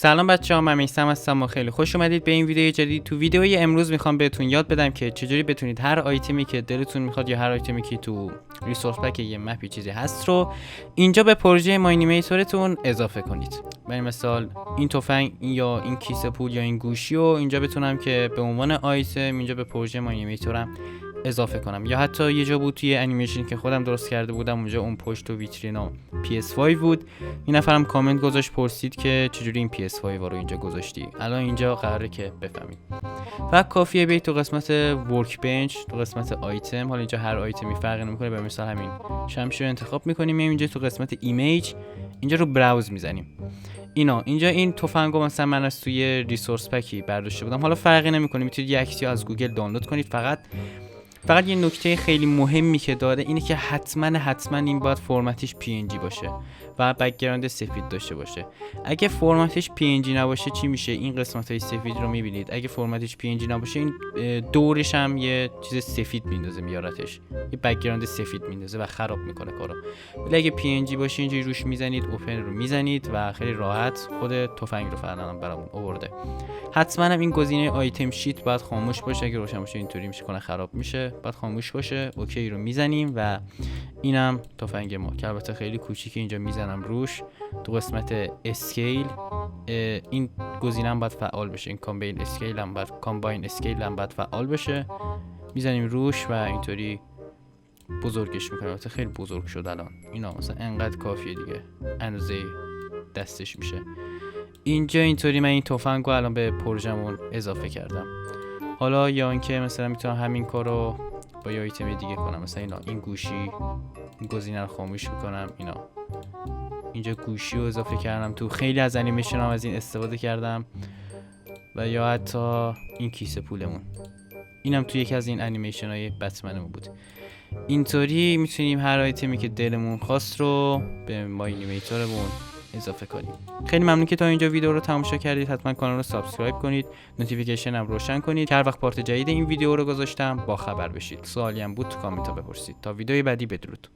سلام بچه‌ها، من میثم هستم و خیلی خوش اومدید به این ویدیو جدید. تو ویدیوی امروز میخوام بهتون یاد بدم که چجوری بتونید هر آیتمی که دلتون میخواد یا هر آیتمی که تو ریسورس پک یه مپی چیزی هست رو اینجا به پروژه ماینیمیتورتون اضافه کنید. برای مثال این تفنگ یا این کیسه پول یا این گوشی رو اینجا بتونم که به عنوان آیتم اینجا به پروژه ماینیمیتورم اضافه کنم. یا حتی یه جا بود توی انیمیشن که خودم درست کرده بودم، اونجا اون پشت و ویترین PS5 بود. این نفرم کامنت گذاشت پرسید که چجوری این PS5 رو اینجا گذاشتی. الان اینجا قراره که بفهمید. فقط کافیه برید تو قسمت ورک بنچ، تو قسمت آیتم. حالا اینجا هر آیتمی فرقی نمیکنه، به مثال همین شمشیر رو انتخاب میکنیم، میایم اینجا تو قسمت ایمیج، اینجا رو براوز میزنیم. اینجا این تفنگو مثلا من از توی ریسورس پکی برداشته بودم. حالا فرقی نمیکنه، میتونید یه عکسی از گوگل دانلود کنید. فقط یه نکته خیلی مهمی که داره اینه که حتما این باید فرمتش PNG باشه و بک‌گراند سفید داشته باشه. اگه فرمتش PNG نباشه چی میشه؟ این قسمت‌های سفید رو میبینید. اگه فرمتش PNG نباشه این دورش هم یه چیز سفید میندازه، میارتش یه بک‌گراند سفید میندازه و خراب میکنه کارو. ولی اگه PNG باشه اینجوری روش میزنید، اوپن رو میزنید و خیلی راحت خود تفنگ رو فعلا برامون آورده. حتما هم این گزینه آیتم شیت باید خاموش باشه. اگه روشن باشه اینطوری میشه کنه خراب میشه، باید خاموش باشه. اوکی رو میزنیم و اینم تفنگ ما که البته خیلی کوچیکه. اینجا میزنم روش تو قسمت اسکیل. این گزینه هم باید فعال بشه. این کامباین اسکیل هم باید فعال بشه. میزنیم روش و اینطوری بزرگش میکنیم. البته خیلی بزرگ شد الان. اینا مثلا انقدر کافیه دیگه، اندازه دستش میشه. اینجا اینطوری من این تفنگ رو الان به پروژمون اضافه کردم. حالا یا اینکه مثلا میتونم همین کارو با یه آیتم دیگه کنم. مثلا این گوشی، این گزینه رو خاموش میکنم. اینجا گوشی رو اضافه کردم. تو خیلی از انیمیشن هم از این استفاده کردم. و یا حتی این کیسه پولمون، اینم تو یکی از این انیمیشن های بتمنمون بود. اینطوری میتونیم هر آیتمی که دلمون خواست رو به ماینیمیتورمون اضافه کنیم. خیلی ممنون که تا اینجا ویدیو رو تماشا کردید. حتما کانال رو سابسکرایب کنید، نوتیفیکیشن هم روشن کنید که هر وقت پارت جدید این ویدیو رو گذاشتم با خبر بشید. سوالی هم بود تو کامنت ها بپرسید. تا ویدیوی بعدی، بدرود.